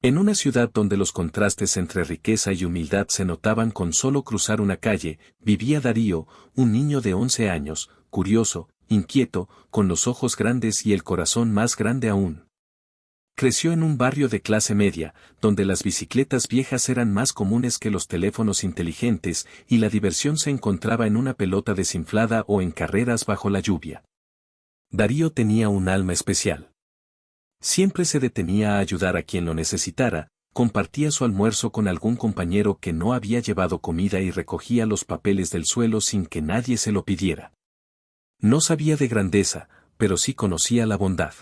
En una ciudad donde los contrastes entre riqueza y humildad se notaban con solo cruzar una calle, vivía Darío, un niño de 11 años, curioso, inquieto, con los ojos grandes y el corazón más grande aún. Creció en un barrio de clase media, donde las bicicletas viejas eran más comunes que los teléfonos inteligentes y la diversión se encontraba en una pelota desinflada o en carreras bajo la lluvia. Darío tenía un alma especial. Siempre se detenía a ayudar a quien lo necesitara, compartía su almuerzo con algún compañero que no había llevado comida y recogía los papeles del suelo sin que nadie se lo pidiera. No sabía de grandeza, pero sí conocía la bondad.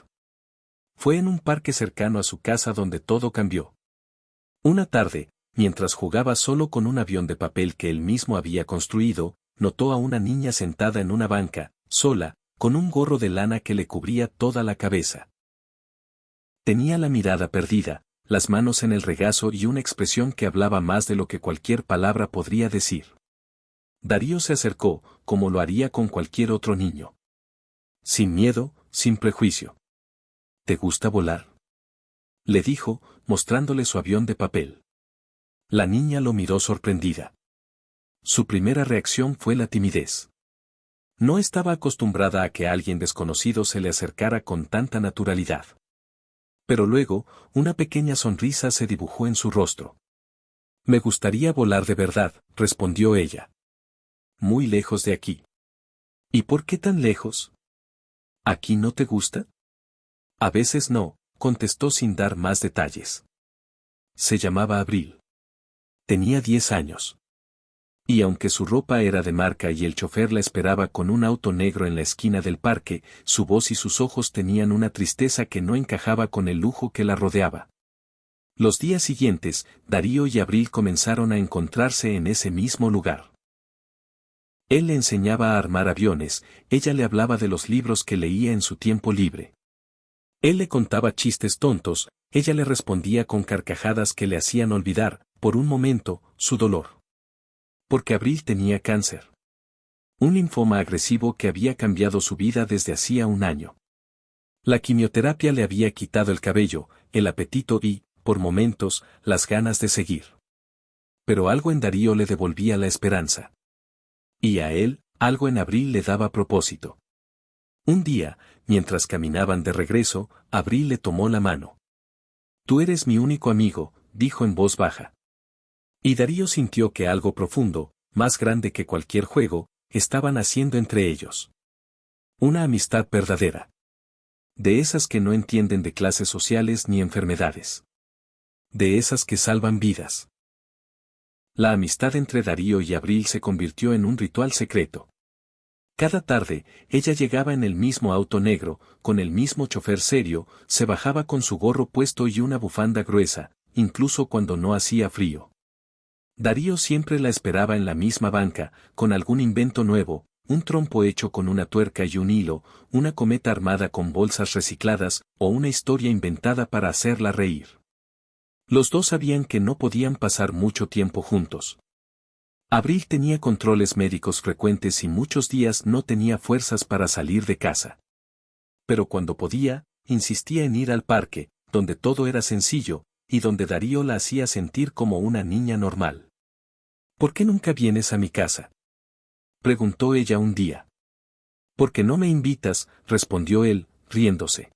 Fue en un parque cercano a su casa donde todo cambió. Una tarde, mientras jugaba solo con un avión de papel que él mismo había construido, notó a una niña sentada en una banca, sola, con un gorro de lana que le cubría toda la cabeza. Tenía la mirada perdida, las manos en el regazo y una expresión que hablaba más de lo que cualquier palabra podría decir. Darío se acercó, como lo haría con cualquier otro niño. Sin miedo, sin prejuicio. ¿Te gusta volar?, le dijo, mostrándole su avión de papel. La niña lo miró sorprendida. Su primera reacción fue la timidez. No estaba acostumbrada a que alguien desconocido se le acercara con tanta naturalidad. Pero luego, una pequeña sonrisa se dibujó en su rostro. Me gustaría volar de verdad, respondió ella. Muy lejos de aquí. ¿Y por qué tan lejos? ¿Aquí no te gusta? A veces no, contestó sin dar más detalles. Se llamaba Abril. Tenía 10 años. Y aunque su ropa era de marca y el chofer la esperaba con un auto negro en la esquina del parque, su voz y sus ojos tenían una tristeza que no encajaba con el lujo que la rodeaba. Los días siguientes, Darío y Abril comenzaron a encontrarse en ese mismo lugar. Él le enseñaba a armar aviones, ella le hablaba de los libros que leía en su tiempo libre. Él le contaba chistes tontos, ella le respondía con carcajadas que le hacían olvidar, por un momento, su dolor. Porque Abril tenía cáncer. Un linfoma agresivo que había cambiado su vida desde hacía un año. La quimioterapia le había quitado el cabello, el apetito y, por momentos, las ganas de seguir. Pero algo en Darío le devolvía la esperanza. Y a él, algo en Abril le daba propósito. Un día, mientras caminaban de regreso, Abril le tomó la mano. Tú eres mi único amigo, dijo en voz baja. Y Darío sintió que algo profundo, más grande que cualquier juego, estaba naciendo entre ellos. Una amistad verdadera. De esas que no entienden de clases sociales ni enfermedades. De esas que salvan vidas. La amistad entre Darío y Abril se convirtió en un ritual secreto. Cada tarde, ella llegaba en el mismo auto negro, con el mismo chofer serio, se bajaba con su gorro puesto y una bufanda gruesa, incluso cuando no hacía frío. Darío siempre la esperaba en la misma banca, con algún invento nuevo, un trompo hecho con una tuerca y un hilo, una cometa armada con bolsas recicladas, o una historia inventada para hacerla reír. Los dos sabían que no podían pasar mucho tiempo juntos. Abril tenía controles médicos frecuentes y muchos días no tenía fuerzas para salir de casa. Pero cuando podía, insistía en ir al parque, donde todo era sencillo, y donde Darío la hacía sentir como una niña normal. ¿Por qué nunca vienes a mi casa?, preguntó ella un día. ¿Por qué no me invitas?, respondió él, riéndose.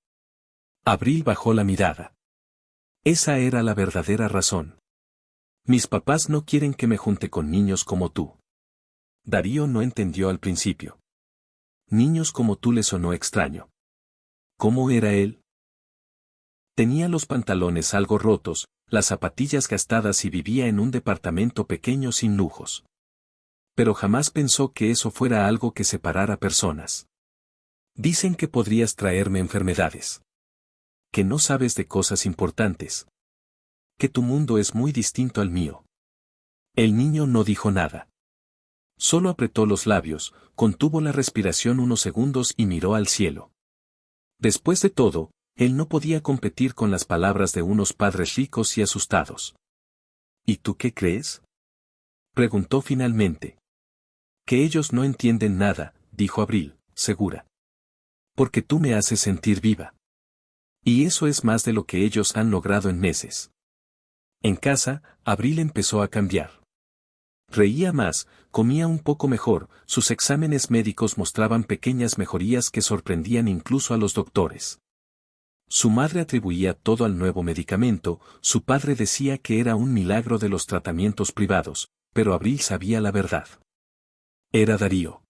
Abril bajó la mirada. Esa era la verdadera razón. Mis papás no quieren que me junte con niños como tú. Darío no entendió al principio. Niños como tú le sonó extraño. ¿Cómo era él? Tenía los pantalones algo rotos, las zapatillas gastadas y vivía en un departamento pequeño sin lujos. Pero jamás pensó que eso fuera algo que separara personas. Dicen que podrías traerme enfermedades. Que no sabes de cosas importantes. Que tu mundo es muy distinto al mío. El niño no dijo nada. Solo apretó los labios, contuvo la respiración unos segundos y miró al cielo. Después de todo, él no podía competir con las palabras de unos padres ricos y asustados. ¿Y tú qué crees?, preguntó finalmente. Que ellos no entienden nada, dijo Abril, segura. Porque tú me haces sentir viva. Y eso es más de lo que ellos han logrado en meses. En casa, Abril empezó a cambiar. Reía más, comía un poco mejor, sus exámenes médicos mostraban pequeñas mejorías que sorprendían incluso a los doctores. Su madre atribuía todo al nuevo medicamento, su padre decía que era un milagro de los tratamientos privados, pero Abril sabía la verdad. Era Darío.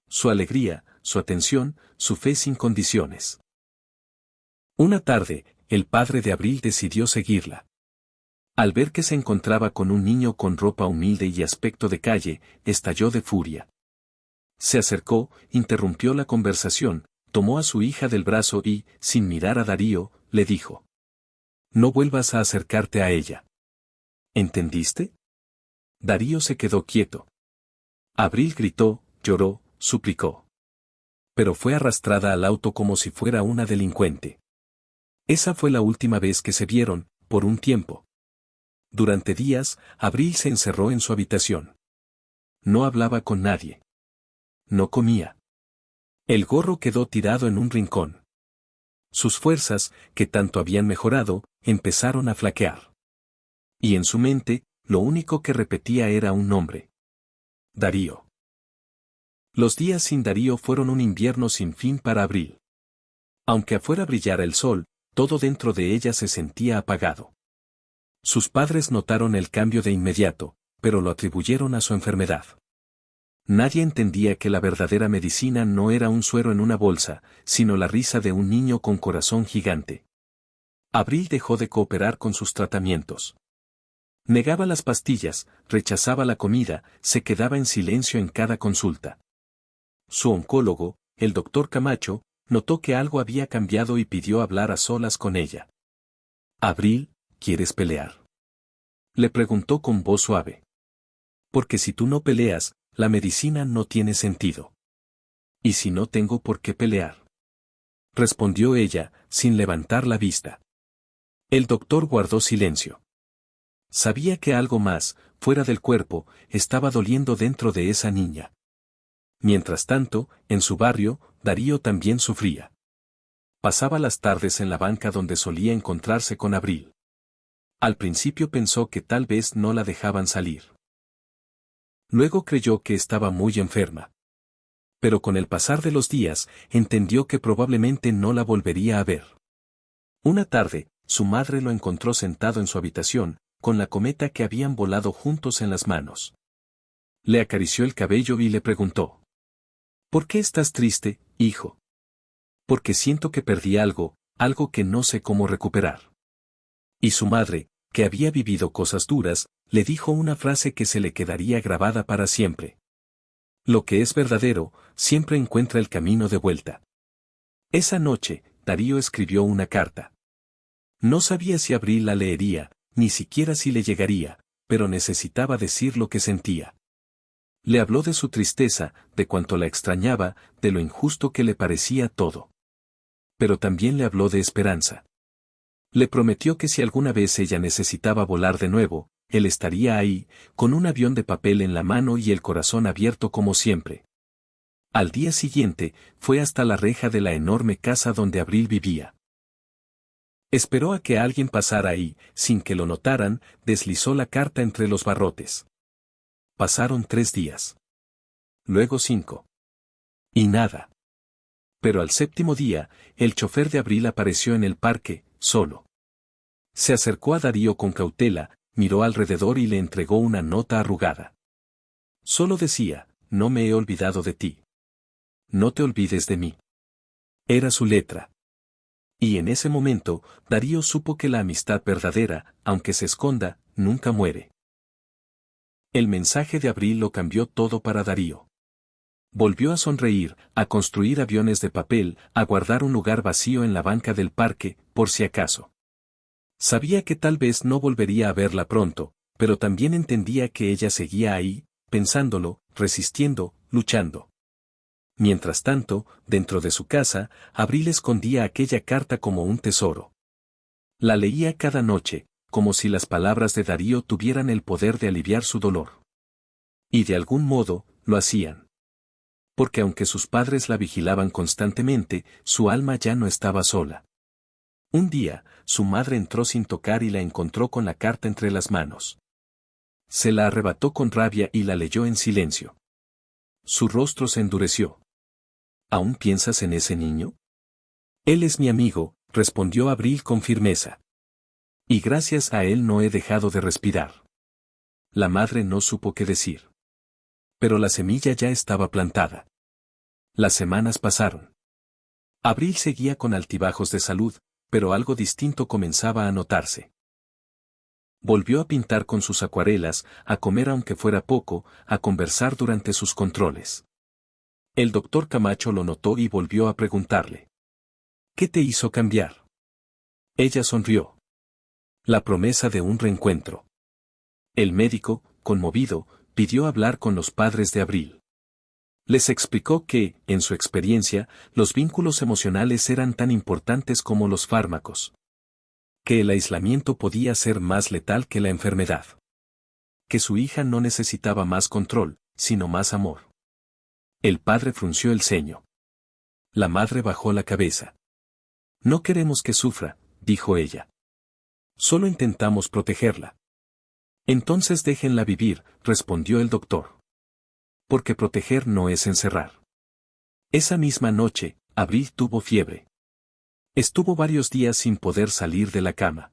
Su alegría, su atención, su fe sin condiciones. Una tarde, el padre de Abril decidió seguirla. Al ver que se encontraba con un niño con ropa humilde y aspecto de calle, estalló de furia. Se acercó, interrumpió la conversación, tomó a su hija del brazo y, sin mirar a Darío, le dijo: «No vuelvas a acercarte a ella». ¿Entendiste? Darío se quedó quieto. Abril gritó, lloró, suplicó. Pero fue arrastrada al auto como si fuera una delincuente. Esa fue la última vez que se vieron, por un tiempo. Durante días, Abril se encerró en su habitación. No hablaba con nadie. No comía. El gorro quedó tirado en un rincón. Sus fuerzas, que tanto habían mejorado, empezaron a flaquear. Y en su mente, lo único que repetía era un nombre: Darío. Los días sin Darío fueron un invierno sin fin para Abril. Aunque afuera brillara el sol, todo dentro de ella se sentía apagado. Sus padres notaron el cambio de inmediato, pero lo atribuyeron a su enfermedad. Nadie entendía que la verdadera medicina no era un suero en una bolsa, sino la risa de un niño con corazón gigante. Abril dejó de cooperar con sus tratamientos. Negaba las pastillas, rechazaba la comida, se quedaba en silencio en cada consulta. Su oncólogo, el doctor Camacho, notó que algo había cambiado y pidió hablar a solas con ella. «Abril, ¿quieres pelear?», le preguntó con voz suave. «Porque si tú no peleas, la medicina no tiene sentido». «¿Y si no tengo por qué pelear?», respondió ella, sin levantar la vista. El doctor guardó silencio. Sabía que algo más, fuera del cuerpo, estaba doliendo dentro de esa niña. Mientras tanto, en su barrio, Darío también sufría. Pasaba las tardes en la banca donde solía encontrarse con Abril. Al principio pensó que tal vez no la dejaban salir. Luego creyó que estaba muy enferma. Pero con el pasar de los días, entendió que probablemente no la volvería a ver. Una tarde, su madre lo encontró sentado en su habitación, con la cometa que habían volado juntos en las manos. Le acarició el cabello y le preguntó: «¿Por qué estás triste, hijo?». «Porque siento que perdí algo, algo que no sé cómo recuperar». Y su madre, que había vivido cosas duras, le dijo una frase que se le quedaría grabada para siempre: «Lo que es verdadero, siempre encuentra el camino de vuelta». Esa noche, Darío escribió una carta. No sabía si Abril la leería, ni siquiera si le llegaría, pero necesitaba decir lo que sentía. Le habló de su tristeza, de cuánto la extrañaba, de lo injusto que le parecía todo. Pero también le habló de esperanza. Le prometió que si alguna vez ella necesitaba volar de nuevo, él estaría ahí, con un avión de papel en la mano y el corazón abierto como siempre. Al día siguiente, fue hasta la reja de la enorme casa donde Abril vivía. Esperó a que alguien pasara ahí, sin que lo notaran, deslizó la carta entre los barrotes. Pasaron 3 días. Luego 5. Y nada. Pero al 7º día, el chofer de Abril apareció en el parque, solo. Se acercó a Darío con cautela, miró alrededor y le entregó una nota arrugada. Solo decía: «No me he olvidado de ti. No te olvides de mí». Era su letra. Y en ese momento, Darío supo que la amistad verdadera, aunque se esconda, nunca muere. El mensaje de Abril lo cambió todo para Darío. Volvió a sonreír, a construir aviones de papel, a guardar un lugar vacío en la banca del parque, por si acaso. Sabía que tal vez no volvería a verla pronto, pero también entendía que ella seguía ahí, pensándolo, resistiendo, luchando. Mientras tanto, dentro de su casa, Abril escondía aquella carta como un tesoro. La leía cada noche, como si las palabras de Darío tuvieran el poder de aliviar su dolor. Y de algún modo, lo hacían. Porque aunque sus padres la vigilaban constantemente, su alma ya no estaba sola. Un día, su madre entró sin tocar y la encontró con la carta entre las manos. Se la arrebató con rabia y la leyó en silencio. Su rostro se endureció. ¿Aún piensas en ese niño? Él es mi amigo, respondió Abril con firmeza. Y gracias a él no he dejado de respirar. La madre no supo qué decir. Pero la semilla ya estaba plantada. Las semanas pasaron. Abril seguía con altibajos de salud, pero algo distinto comenzaba a notarse. Volvió a pintar con sus acuarelas, a comer aunque fuera poco, a conversar durante sus controles. El doctor Camacho lo notó y volvió a preguntarle. ¿Qué te hizo cambiar? Ella sonrió. La promesa de un reencuentro. El médico, conmovido, pidió hablar con los padres de Abril. Les explicó que, en su experiencia, los vínculos emocionales eran tan importantes como los fármacos. Que el aislamiento podía ser más letal que la enfermedad. Que su hija no necesitaba más control, sino más amor. El padre frunció el ceño. La madre bajó la cabeza. No queremos que sufra, dijo ella. Solo intentamos protegerla. Entonces déjenla vivir, respondió el doctor. Porque proteger no es encerrar. Esa misma noche, Abril tuvo fiebre. Estuvo varios días sin poder salir de la cama.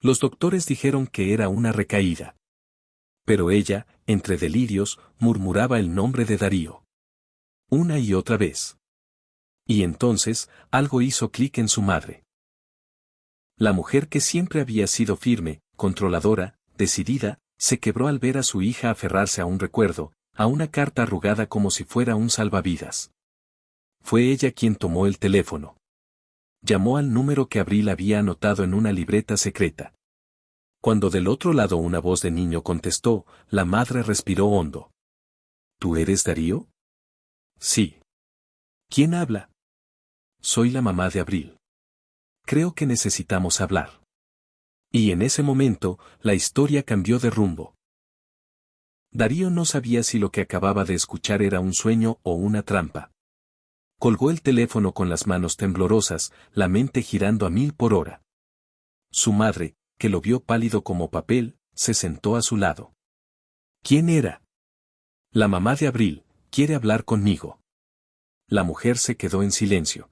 Los doctores dijeron que era una recaída. Pero ella, entre delirios, murmuraba el nombre de Darío. Una y otra vez. Y entonces, algo hizo clic en su madre. La mujer que siempre había sido firme, controladora, decidida, se quebró al ver a su hija aferrarse a un recuerdo, a una carta arrugada como si fuera un salvavidas. Fue ella quien tomó el teléfono. Llamó al número que Abril había anotado en una libreta secreta. Cuando del otro lado una voz de niño contestó, la madre respiró hondo. ¿Tú eres Darío? Sí. ¿Quién habla? Soy la mamá de Abril. Creo que necesitamos hablar. Y en ese momento, la historia cambió de rumbo. Darío no sabía si lo que acababa de escuchar era un sueño o una trampa. Colgó el teléfono con las manos temblorosas, la mente girando a 1000 por hora. Su madre, que lo vio pálido como papel, se sentó a su lado. ¿Quién era? La mamá de Abril, quiere hablar conmigo. La mujer se quedó en silencio.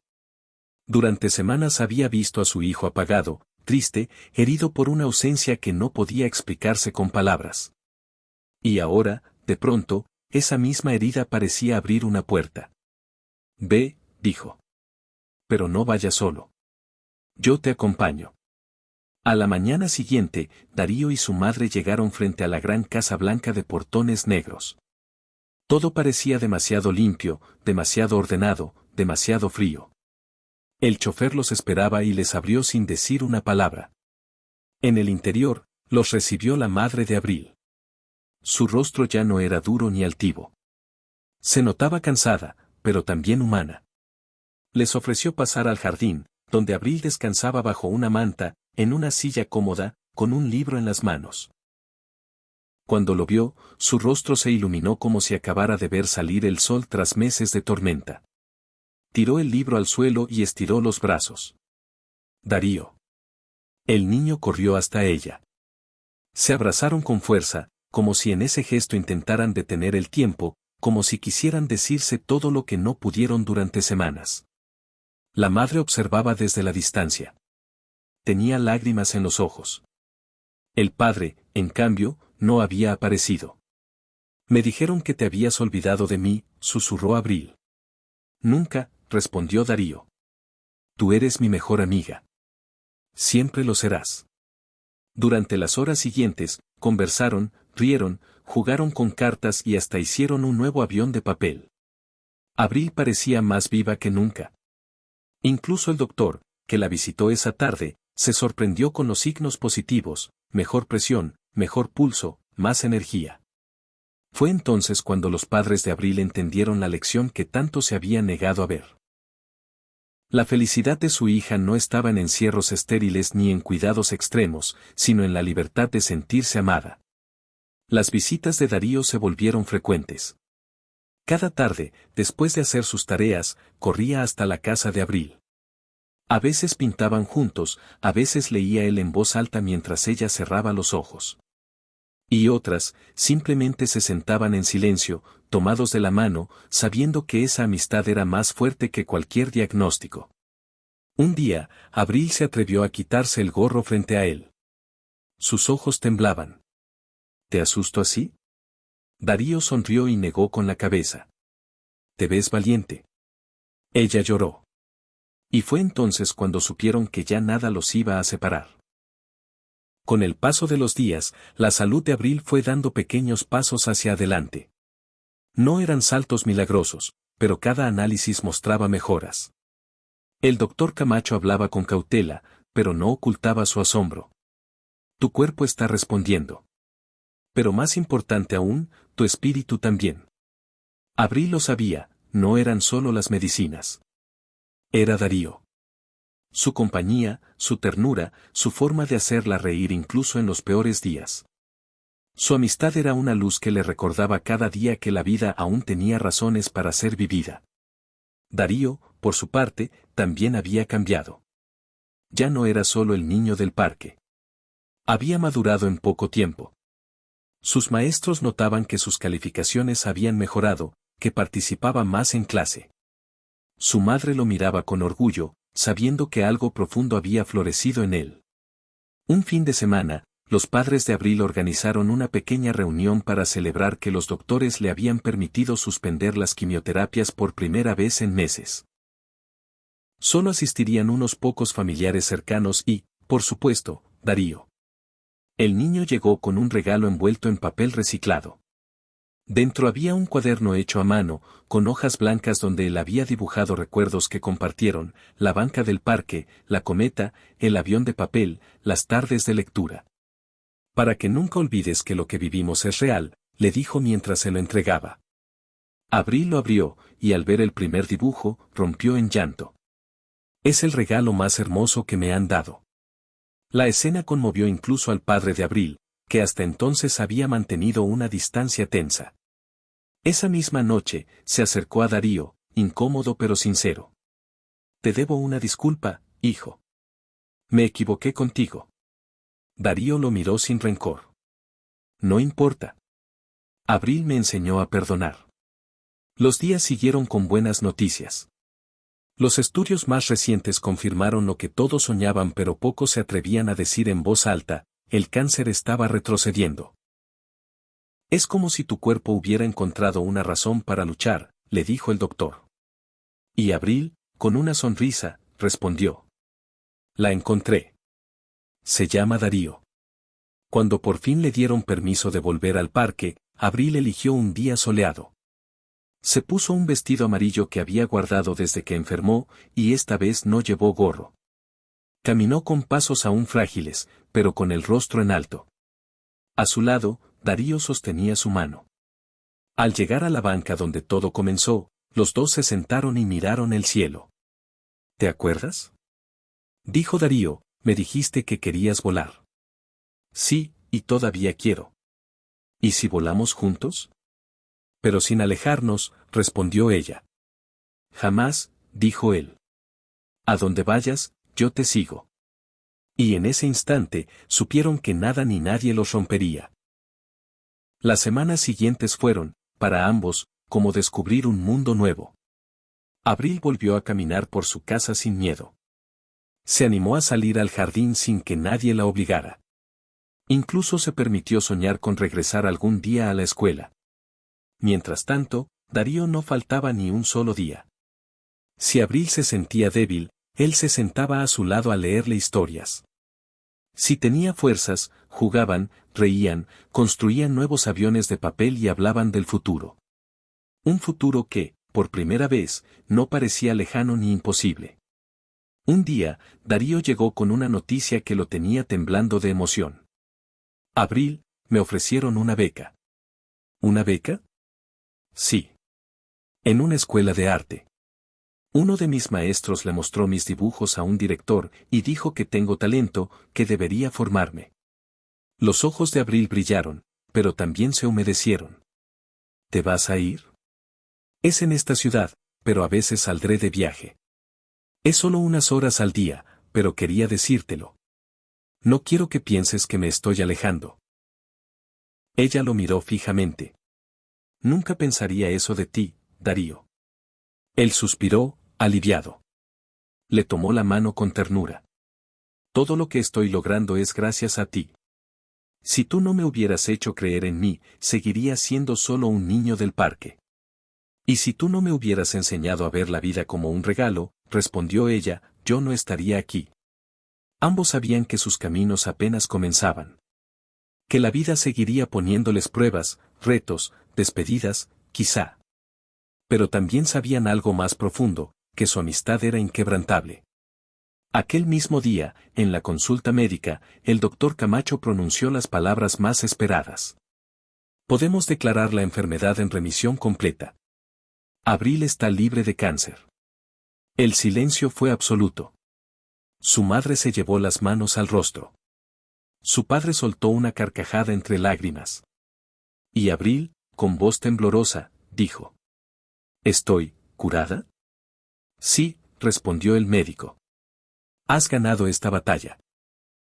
Durante semanas había visto a su hijo apagado, triste, herido por una ausencia que no podía explicarse con palabras. Y ahora, de pronto, esa misma herida parecía abrir una puerta. Ve, dijo. Pero no vayas solo. Yo te acompaño. A la mañana siguiente, Darío y su madre llegaron frente a la gran casa blanca de portones negros. Todo parecía demasiado limpio, demasiado ordenado, demasiado frío. El chofer los esperaba y les abrió sin decir una palabra. En el interior, los recibió la madre de Abril. Su rostro ya no era duro ni altivo. Se notaba cansada, pero también humana. Les ofreció pasar al jardín, donde Abril descansaba bajo una manta, en una silla cómoda, con un libro en las manos. Cuando lo vio, su rostro se iluminó como si acabara de ver salir el sol tras meses de tormenta. Tiró el libro al suelo y estiró los brazos. Darío. El niño corrió hasta ella. Se abrazaron con fuerza, como si en ese gesto intentaran detener el tiempo, como si quisieran decirse todo lo que no pudieron durante semanas. La madre observaba desde la distancia. Tenía lágrimas en los ojos. El padre, en cambio, no había aparecido. Me dijeron que te habías olvidado de mí, susurró Abril. Nunca, respondió Darío. Tú eres mi mejor amiga. Siempre lo serás. Durante las horas siguientes, conversaron, rieron, jugaron con cartas y hasta hicieron un nuevo avión de papel. Abril parecía más viva que nunca. Incluso el doctor, que la visitó esa tarde, se sorprendió con los signos positivos: mejor presión, mejor pulso, más energía. Fue entonces cuando los padres de Abril entendieron la lección que tanto se habían negado a ver. La felicidad de su hija no estaba en encierros estériles ni en cuidados extremos, sino en la libertad de sentirse amada. Las visitas de Darío se volvieron frecuentes. Cada tarde, después de hacer sus tareas, corría hasta la casa de Abril. A veces pintaban juntos, a veces leía él en voz alta mientras ella cerraba los ojos. Y otras, simplemente se sentaban en silencio, tomados de la mano, sabiendo que esa amistad era más fuerte que cualquier diagnóstico. Un día, Abril se atrevió a quitarse el gorro frente a él. Sus ojos temblaban. ¿Te asusto así? Darío sonrió y negó con la cabeza. ¿Te ves valiente? Ella lloró. Y fue entonces cuando supieron que ya nada los iba a separar. Con el paso de los días, la salud de Abril fue dando pequeños pasos hacia adelante. No eran saltos milagrosos, pero cada análisis mostraba mejoras. El doctor Camacho hablaba con cautela, pero no ocultaba su asombro. Tu cuerpo está respondiendo. Pero más importante aún, tu espíritu también. Abril lo sabía, no eran solo las medicinas. Era Darío. Su compañía, su ternura, su forma de hacerla reír incluso en los peores días. Su amistad era una luz que le recordaba cada día que la vida aún tenía razones para ser vivida. Darío, por su parte, también había cambiado. Ya no era solo el niño del parque. Había madurado en poco tiempo. Sus maestros notaban que sus calificaciones habían mejorado, que participaba más en clase. Su madre lo miraba con orgullo, sabiendo que algo profundo había florecido en él. Un fin de semana, los padres de Abril organizaron una pequeña reunión para celebrar que los doctores le habían permitido suspender las quimioterapias por primera vez en meses. Solo asistirían unos pocos familiares cercanos y, por supuesto, Darío. El niño llegó con un regalo envuelto en papel reciclado. Dentro había un cuaderno hecho a mano, con hojas blancas donde él había dibujado recuerdos que compartieron, la banca del parque, la cometa, el avión de papel, las tardes de lectura. Para que nunca olvides que lo que vivimos es real, le dijo mientras se lo entregaba. Abril lo abrió, y al ver el primer dibujo, rompió en llanto. Es el regalo más hermoso que me han dado. La escena conmovió incluso al padre de Abril, que hasta entonces había mantenido una distancia tensa. Esa misma noche, se acercó a Darío, incómodo pero sincero. Te debo una disculpa, hijo. Me equivoqué contigo. Darío lo miró sin rencor. No importa. Abril me enseñó a perdonar. Los días siguieron con buenas noticias. Los estudios más recientes confirmaron lo que todos soñaban pero pocos se atrevían a decir en voz alta, el cáncer estaba retrocediendo. Es como si tu cuerpo hubiera encontrado una razón para luchar, le dijo el doctor. Y Abril, con una sonrisa, respondió. La encontré. Se llama Darío. Cuando por fin le dieron permiso de volver al parque, Abril eligió un día soleado. Se puso un vestido amarillo que había guardado desde que enfermó, y esta vez no llevó gorro. Caminó con pasos aún frágiles, pero con el rostro en alto. A su lado, Darío sostenía su mano. Al llegar a la banca donde todo comenzó, los dos se sentaron y miraron el cielo. ¿Te acuerdas? Dijo Darío, me dijiste que querías volar. Sí, y todavía quiero. ¿Y si volamos juntos? Pero sin alejarnos, respondió ella. Jamás, dijo él. A donde vayas, yo te sigo. Y en ese instante, supieron que nada ni nadie los rompería. Las semanas siguientes fueron, para ambos, como descubrir un mundo nuevo. Abril volvió a caminar por su casa sin miedo. Se animó a salir al jardín sin que nadie la obligara. Incluso se permitió soñar con regresar algún día a la escuela. Mientras tanto, Darío no faltaba ni un solo día. Si Abril se sentía débil, él se sentaba a su lado a leerle historias. Si tenía fuerzas, jugaban, reían, construían nuevos aviones de papel y hablaban del futuro. Un futuro que, por primera vez, no parecía lejano ni imposible. Un día, Darío llegó con una noticia que lo tenía temblando de emoción. Abril, me ofrecieron una beca. ¿Una beca? Sí. En una escuela de arte. Uno de mis maestros le mostró mis dibujos a un director y dijo que tengo talento, que debería formarme. Los ojos de Abril brillaron, pero también se humedecieron. ¿Te vas a ir? Es en esta ciudad, pero a veces saldré de viaje. Es solo unas horas al día, pero quería decírtelo. No quiero que pienses que me estoy alejando. Ella lo miró fijamente. Nunca pensaría eso de ti, Darío. Él suspiró, aliviado. Le tomó la mano con ternura. Todo lo que estoy logrando es gracias a ti. Si tú no me hubieras hecho creer en mí, seguiría siendo solo un niño del parque. Y si tú no me hubieras enseñado a ver la vida como un regalo, respondió ella, yo no estaría aquí. Ambos sabían que sus caminos apenas comenzaban. Que la vida seguiría poniéndoles pruebas, retos, despedidas, quizá. Pero también sabían algo más profundo, que su amistad era inquebrantable. Aquel mismo día, en la consulta médica, el doctor Camacho pronunció las palabras más esperadas. Podemos declarar la enfermedad en remisión completa. Abril está libre de cáncer. El silencio fue absoluto. Su madre se llevó las manos al rostro. Su padre soltó una carcajada entre lágrimas. Y Abril, con voz temblorosa, dijo: ¿Estoy curada? Sí, respondió el médico. Has ganado esta batalla.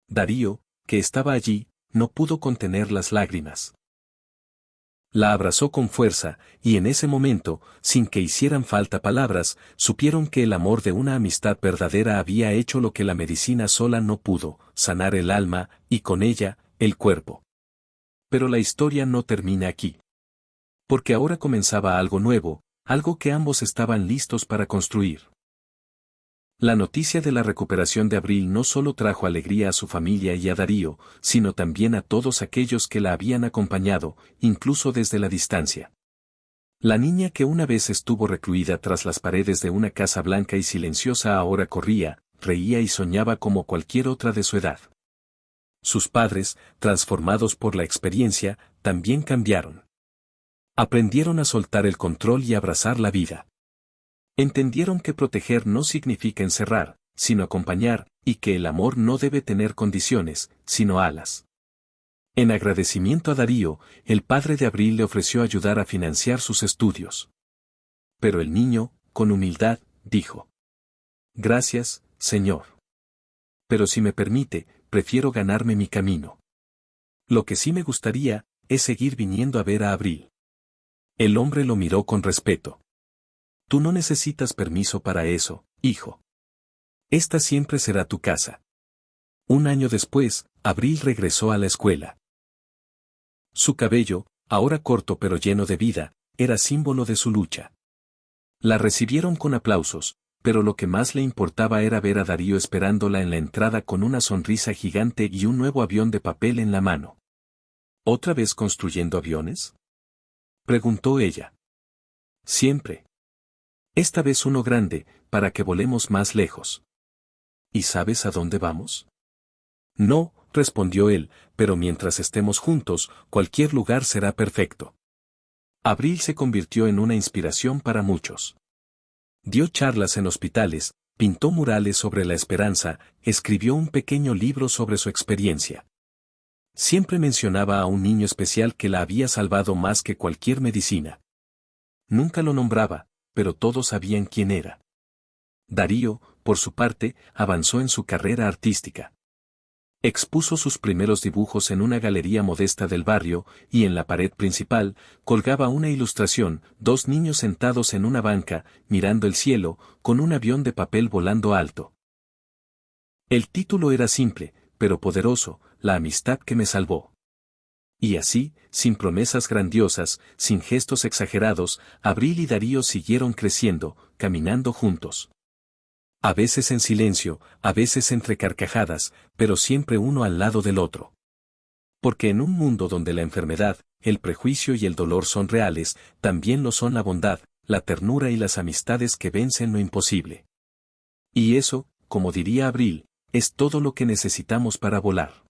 Darío, que estaba allí, no pudo contener las lágrimas. La abrazó con fuerza, y en ese momento, sin que hicieran falta palabras, supieron que el amor de una amistad verdadera había hecho lo que la medicina sola no pudo, sanar el alma, y con ella, el cuerpo. Pero la historia no termina aquí. Porque ahora comenzaba algo nuevo, algo que ambos estaban listos para construir. La noticia de la recuperación de Abril no solo trajo alegría a su familia y a Darío, sino también a todos aquellos que la habían acompañado, incluso desde la distancia. La niña que una vez estuvo recluida tras las paredes de una casa blanca y silenciosa ahora corría, reía y soñaba como cualquier otra de su edad. Sus padres, transformados por la experiencia, también cambiaron. Aprendieron a soltar el control y abrazar la vida. Entendieron que proteger no significa encerrar, sino acompañar, y que el amor no debe tener condiciones, sino alas. En agradecimiento a Darío, el padre de Abril le ofreció ayudar a financiar sus estudios. Pero el niño, con humildad, dijo: Gracias, señor. Pero si me permite, prefiero ganarme mi camino. Lo que sí me gustaría, es seguir viniendo a ver a Abril. El hombre lo miró con respeto. Tú no necesitas permiso para eso, hijo. Esta siempre será tu casa. Un año después, Abril regresó a la escuela. Su cabello, ahora corto pero lleno de vida, era símbolo de su lucha. La recibieron con aplausos, pero lo que más le importaba era ver a Darío esperándola en la entrada con una sonrisa gigante y un nuevo avión de papel en la mano. ¿Otra vez construyendo aviones?, preguntó ella. Siempre. Esta vez uno grande, para que volemos más lejos. ¿Y sabes a dónde vamos? No, respondió él, pero mientras estemos juntos, cualquier lugar será perfecto. Abril se convirtió en una inspiración para muchos. Dio charlas en hospitales, pintó murales sobre la esperanza, escribió un pequeño libro sobre su experiencia. Siempre mencionaba a un niño especial que la había salvado más que cualquier medicina. Nunca lo nombraba, pero todos sabían quién era. Darío, por su parte, avanzó en su carrera artística. Expuso sus primeros dibujos en una galería modesta del barrio, y en la pared principal, colgaba una ilustración, dos niños sentados en una banca, mirando el cielo, con un avión de papel volando alto. El título era simple, pero poderoso: La amistad que me salvó. Y así, sin promesas grandiosas, sin gestos exagerados, Abril y Darío siguieron creciendo, caminando juntos. A veces en silencio, a veces entre carcajadas, pero siempre uno al lado del otro. Porque en un mundo donde la enfermedad, el prejuicio y el dolor son reales, también lo son la bondad, la ternura y las amistades que vencen lo imposible. Y eso, como diría Abril, es todo lo que necesitamos para volar.